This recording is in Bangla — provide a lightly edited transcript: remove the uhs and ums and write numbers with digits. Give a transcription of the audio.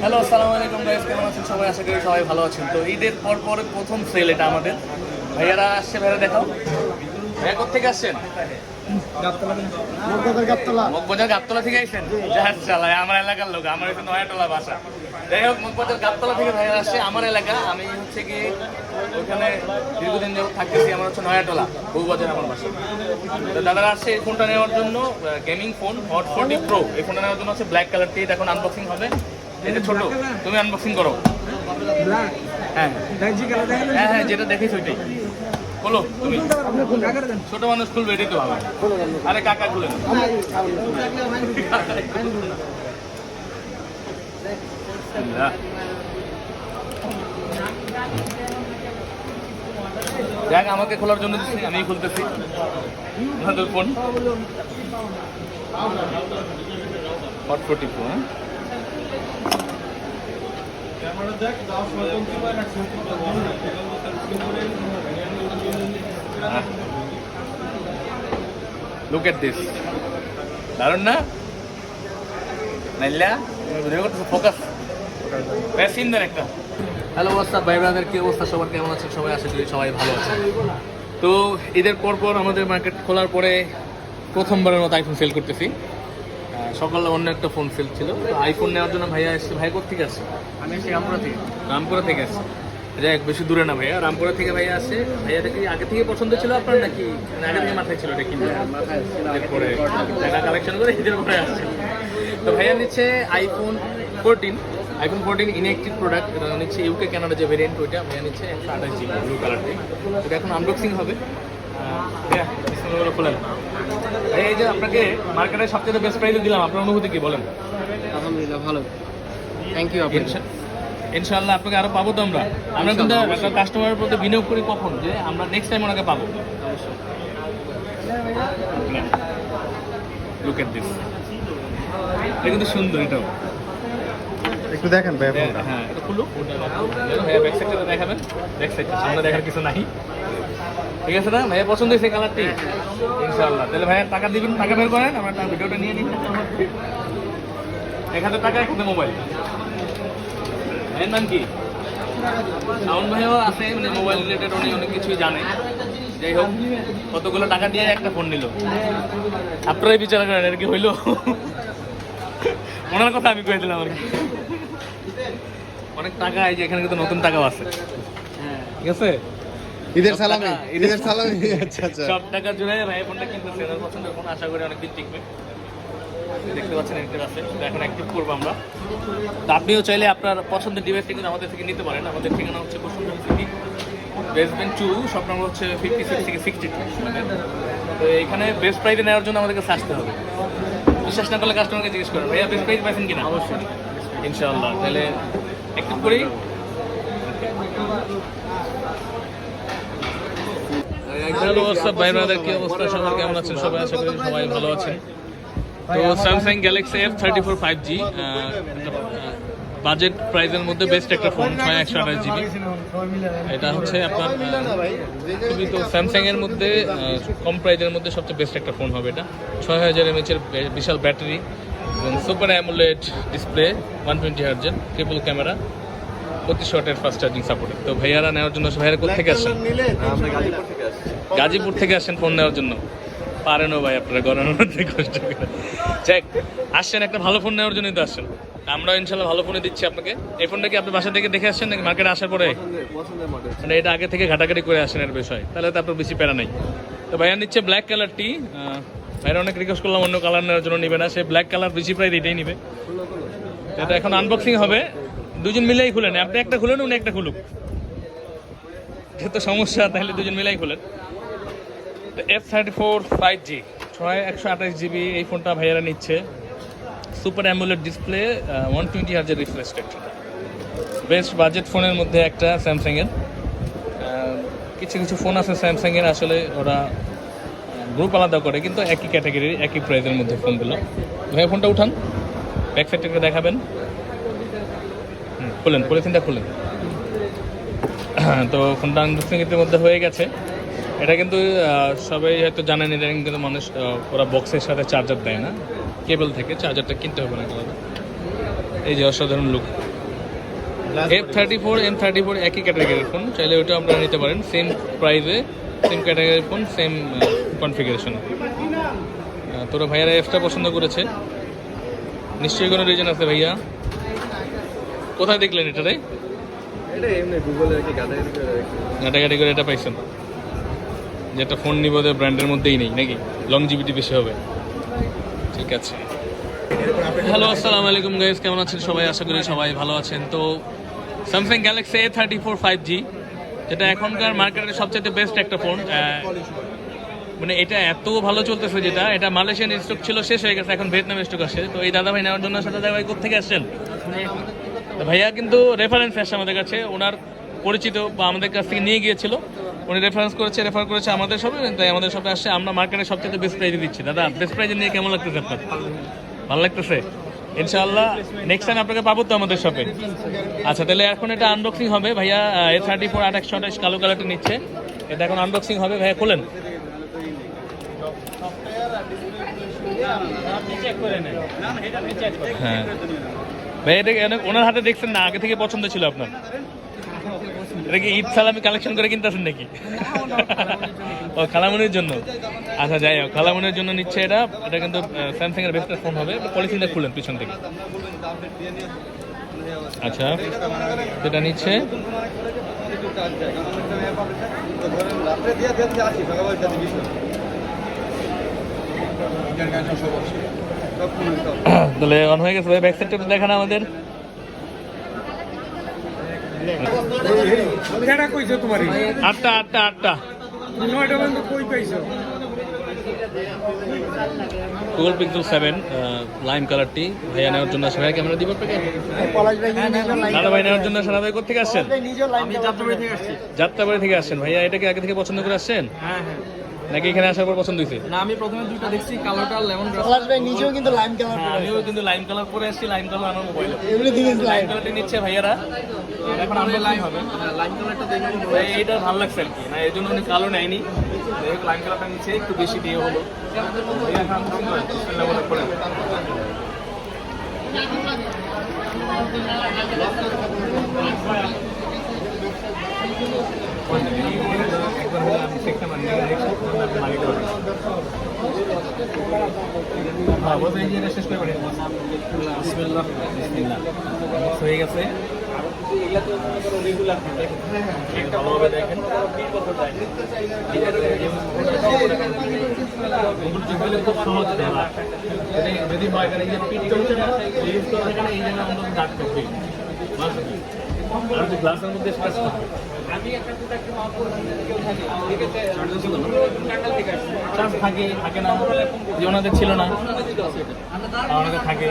হ্যালো, আসসালামু আলাইকুম গাইস, কেমন আছেন সবাই? আশা করি সবাই ভালো আছেন। তো ঈদের পর প্রথম সেল এটা আমাদের। ভাইয়ারা আসছে, ভাইয়া দেখাও। ভাইয়া কোথেকে আসছেন? মগবাজার গাবতলা থেকে আসছেন? যার চালায় আমার এলাকার লোক, আমার একটু নয়াটলা বাসা। যাই হোক, মগবাজার গাবতলা থেকে ভাইয়া আসছে আমার এলাকা। আমি হচ্ছে কি ওখানে দীর্ঘদিন যাবত থাকতেছি। আমার হচ্ছে নয়াটলা, বউবাজার আমার বাসা। তো দাদারা আসছে এই ফোনটা নেওয়ার জন্য, গেমিং ফোন হট 40 প্রো। এই ফোনটা নেওয়ার জন্য হচ্ছে ব্ল্যাক কালারটি। এটা এখন আনবক্সিং হবে। এটা ছোট, তুমি আনবক্সিং করো। হ্যাঁ হ্যাঁ হ্যাঁ, যেটা দেখেছো ওইটাই বলো। তুমি ছোট মানুষ খুলবে, এটাই তো ভালো। আরে কাকা খুলে দেখ, আমাকে খোলার জন্য দিচ্ছি, আমি খুলতেছি আমাদের ফোন হট 40 প্রো। হ্যাঁ, লুক এট দিস, দারুণ না? নাইলা ভিডিও করতেছে, ফোকাস প্যাসিনদের একটা। হ্যালো, হোয়াটসঅ্যাপ ভাই ব্রাদার, কি অবস্থা সবার? কেমন আছেন সবাই? আশা করি সবাই ভালো আছে। তো ঈদের পর আমাদের মার্কেট খোলার পরে প্রথমবারের মতো আইফোন সেল করতেছি। সকালে অন্য একটা ফোন সেল ছিল, তো আইফোন নেওয়ার জন্য ভাইয়া এসছে। ভাই কোথেকে আসছে? আমি আসছি রামপুরা থেকে আসছে। যাই হোক, বেশি দূরে না ভাইয়া, রামপুরা থেকে ভাইয়া আসে। ভাইয়াটা কি আগে থেকে পছন্দ ছিল আপনার, নাকি আগে থেকে মাথায় ছিল এটা কিনবে? এরপরে টাকা কালেকশন করে ঈদের পরে আসছে। তো ভাইয়া নিচ্ছে আইফোন 14 ইনঅ্যাক্টিভ প্রোডাক্ট। এটা নিচ্ছে ইউকে কানাডা যে ভেরিয়েন্ট, ওইটা ভাইয়া নিচ্ছে 128 জিবি ব্লু কালারটি। এটা এখন আনবক্সিং হবে। খোলেন ভাই। এই যে আপনাকে মার্কেটের সবচেয়ে বেস্ট প্রাইসে দিলাম, আপনার অনুভূতি কি বলেন? আলহামদুলিল্লাহ ভালো, থ্যাংক ইউ। ইনশাআল্লাহ আপনাকে আরো পাবো। তো আমরা কিন্তু একটা কাস্টমারের প্রতি বিনিয়োগ করি কখন, যে আমরা নেক্সট টাইম ওনাকে পাবো। লুক এট দিস, এটা কিন্তু সুন্দর। এটাও একটু দেখেন ভাই। হ্যাঁ, এটা খুলুক। ভাইয়া ব্যাক সাইডটা দেখাবেন। ব্যাক সাইডটা সামনে দেখার কিছু নাই, ঠিক আছে না? ভাইয়া পছন্দ হয়েছে কালারটি? ইনশাআল্লাহ। তাহলে ভাইয়া টাকা দিবেন, টাকা বের করেন, আমরা ভিডিওটা নিয়ে নিই। 1000 টাকা, একটা মোবাইল। ভাইয়ের নাম কি? শাওন ভাইও আছে, মানে মোবাইল রিলেটেড উনি অনেক কিছুই জানে। যাই হোক, কতগুলো টাকা দিয়ে একটা ফোন নিল। আপনারাই বিচার করেন, আর কি হইলো। ওনার কথা আমি কয়ে দিলাম আর কি। অনেক টাকা, এই যে এখানে কিন্তু নতুন টাকাও আছে, ঠিক আছে? ঈদের সালামি। আচ্ছা আচ্ছা, সব টাকা জুড়ে ভাই ফোনটা কিনতেছে। এনার পছন্দের ফোন, আশা করি অনেকদিন টিকবে। দেখতে পাচ্ছেন অ্যাক্টিভ আছে, এখন অ্যাক্টিভ করবো আমরা। তো আপনিও চাইলে আপনার পছন্দের ডিভাইসটি কিন্তু আমাদের থেকে নিতে পারেন। আমাদের ঠিকানা হচ্ছে Bashundhara city, basement 2, shop number হচ্ছে 56 থেকে 62। তো এখানে বেস্ট প্রাইসে নেওয়ার জন্য আমাদেরকে আসতে হবে। বিশ্বাস না করলে কাস্টমারকে জিজ্ঞেস করেন, ভাইয়া বেস্ট প্রাইস পাইছেন কিনা? অবশ্যই, ইনশাআল্লাহ। তাহলে অ্যাক্টিভ করি। হ্যালো, হোয়াটসঅ্যাপ ভাই ব্রাদার, কি অবস্থা সবার? কেমন আছেন সবাই? আশা করি সবাই ভালো আছেন। তো Samsung Galaxy F34 5G budget প্রাইসের মধ্যে বেস্ট একটা ফোন, 128 জিবি। এটা হচ্ছে আপনার খুবই, তো স্যামসাং এর মধ্যে কম প্রাইসের মধ্যে সবচেয়ে বেস্ট একটা ফোন হবে এটা। 6000 mAh এর বিশাল ব্যাটারি এবং সুপার অ্যামোলেড ডিসপ্লে, 120 হার্জের ট্রিপল ক্যামেরা, 25 ওয়াটের ফাস্ট চার্জিং সাপোর্ট। তো ভাইয়ারা নেওয়ার জন্য, ভাইয়ারা কোথেকে আসছেন? গাজীপুর থেকে আসছেন ফোন নেওয়ার জন্য। পারেনও ভাই, আপনারা গড়ানোর মধ্যে কষ্ট করে চেক আসছেন, একটা ভালো ফোন নেওয়ার জন্যই তো আসছেন। আমরা ইনশাল্লাহ ভালো ফোনে দিচ্ছি আপনাকে। এই ফোনটা কি আপনি বাসা থেকে দেখে আসছেন, নাকি মার্কেটে আসার পরে? মানে এটা আগে থেকে ঘাটাঘাটি করে আসেন এর বিষয়, তাহলে তো আপনার বেশি প্যারা নেই। তো ভাইয়া নিচ্ছে ব্ল্যাক কালারটি। ভাইয়া অনেক রিকোয়েস্ট করলাম অন্য কালার নেওয়ার জন্য, নিবে না সে। ব্ল্যাক কালার বেশি প্রাইস এটাই নিবে। এটা এখন আনবক্সিং হবে, দুজন মিলেই খুলেন। আপনি একটা খুলেন, উনি একটা খুলুক, যেহেতু সমস্যা, তাহলে দুজন মিলেই খুলেন। F34 5G 128 জিবি এই ফোনটা ভাইয়ারা নিচ্ছে। সুপার অ্যামোলেড ডিসপ্লে, 120 হার্জের রিফ্রেশ রেট। বেস্ট বাজেট ফোনের মধ্যে একটা স্যামসাংয়ের। কিছু ফোন আছে স্যামসাংয়ের, আসলে ওরা গ্রুপ আলাদা করে, কিন্তু একই ক্যাটাগরির, একই প্রাইসের মধ্যে ফোনগুলো। ভাইয়া ফোনটা উঠান, ব্যাক সাইডটা দেখাবেন। খুলেন, পলিথিনটা খুলেন। তো ফোনটা আনবক্সিং এর মধ্যে হয়ে গেছে। এটা কিন্তু সবাই হয়তো জানেন, এটা কিন্তু মানুষ ওরা বক্সের সাথে চার্জার দেয় না, কেবল থেকে চার্জারটা কিনতে হবে না আলাদা। এই যে অসাধারণ লুক, F34 M34 একই ক্যাটাগরির ফোন, চাইলে ওটা আপনারা নিতে পারেন, সেম প্রাইসে, সেম ক্যাটাগরির ফোন, সেম কনফিগারেশন। তোরা ভাইয়ারা এফটা পছন্দ করেছে, নিশ্চয়ই কোনো রিজন আছে ভাইয়া। কোথায় দেখলেন এটারে? এটা এমনি গুগলে আর কি ঘাটাঘাটি করে এটা পাইছেন, যে একটা ফোন নিব ব্র্যান্ডের মধ্যেই নেই নাকি, লংজিভিটি বেশি হবে। ঠিক আছে, হ্যালো আসসালামু আলাইকুম গাইস, কেমন আছেন সবাই? আশা করি সবাই ভালো আছেন। তো স্যামসাং গ্যালাক্সি A34 5G, যেটা এখনকার মার্কেটের সবচেয়ে বেস্ট একটা ফোন। মানে এটা এত ভালো চলতেছে, যেটা এটা মালয়েশিয়ান স্টক ছিল, শেষ হয়ে গেছে, এখন ভিয়েতনামের স্টক আসছে। তো এই দাদা ভাই নেওয়ার জন্য সাথে দাদা ভাই কোথেকে আসছেন? তো ভাইয়া কিন্তু রেফারেন্স আসছে আমাদের কাছে, ওনার পরিচিত বা আমাদের কাছ থেকে নিয়ে গিয়েছিল, উনি রেফারেন্স করেছে, রেফার করেছে আমাদের শপে, তাই আমাদের শপে আসছে। আমরা মার্কেটে সবচেয়ে বেস্ট প্রাইজে দিচ্ছি। দাদা বেস্ট প্রাইজে নিয়ে কেমন লাগতেছে আপনার? ভালো লাগতেছে ইনশাআল্লাহ। নেক্সট টাইম আপনাকে পাবো তো আমাদের শপে। আচ্ছা, তাহলে এখন এটা আনবক্সিং হবে। ভাইয়া A34 828 কালো কালারটা নিচ্ছে, এটা এখন আনবক্সিং হবে। ভাইয়া খোলেন। হ্যাঁ ভাই, এটা ওনার হাতে দেখছেন না, আগে থেকে পছন্দ ছিল আপনার? এটা কি ঈদ সালামি কালেকশন করে কিনতেছেন নাকি? ও খালামুনির জন্য। আচ্ছা যাই হোক, খালামুনির জন্য নিচ্ছে এটা। এটা কিন্তু স্যামসাং এর বেস্ট ফোন হবে। পলিথিনটা খুলেন পিছন থেকে। আচ্ছা, এটা নিচ্ছে। তাহলে অন হয়ে গেছে ভাই, ব্যাক সাইডটা দেখান আমাদের। আটটা আটটা আটটা গুগল পিক্সেল 7 লাইম কালারটি ভাইয়া নেওয়ার জন্য আসে। ভাইয়া ক্যামেরা দিব আপনাকে? দাদা ভাই নেওয়ার জন্য আসেন। ভাই কোথেকে আসছেন? যাত্রাবাড়ি থেকে আসছেন। ভাইয়া এটাকে আগে থেকে পছন্দ করে আসছেন নাকি এখানে আসার পর পছন্দ হয়েছে? না, আমি প্রথমে দুটো দেখছি, কালোটা লেমন গ্রাস। পলাশ ভাই নিজেও কিন্তু লাইম কালার পরে আমিও কিন্তু লাইম কালার পরে আসছি। লাইম কালার আমার mobile, everything is lime lime. কালারটি নিচ্ছে ভাইয়ারা। এখন আনবক্সিং হবে। লাইম কালারটা দেখে ভাই এইটা ভালো লাগছে আর কি, না এই জন্য উনি কালো নেয়নি, লাইম কালারটা নিচ্ছে, একটু বেশি দিয়ে হলো। এখন আনবক্সিং করে বিসমিল্লাহ বলে পড়ে। হয়ে গেছে ভালোভাবে দেখেন। খুব সহজ দেওয়া, যদি পিঠটা উঠে না ইউজ করা থাকে না, এই জায়গায় অন্তত দাগ করবে। আর যদি গ্লাসের মধ্যে স্ক্র্যাচ করবে, চান্স থাকে থাকে না, যে ওনাদের ছিল না, ওনাদের থাকে।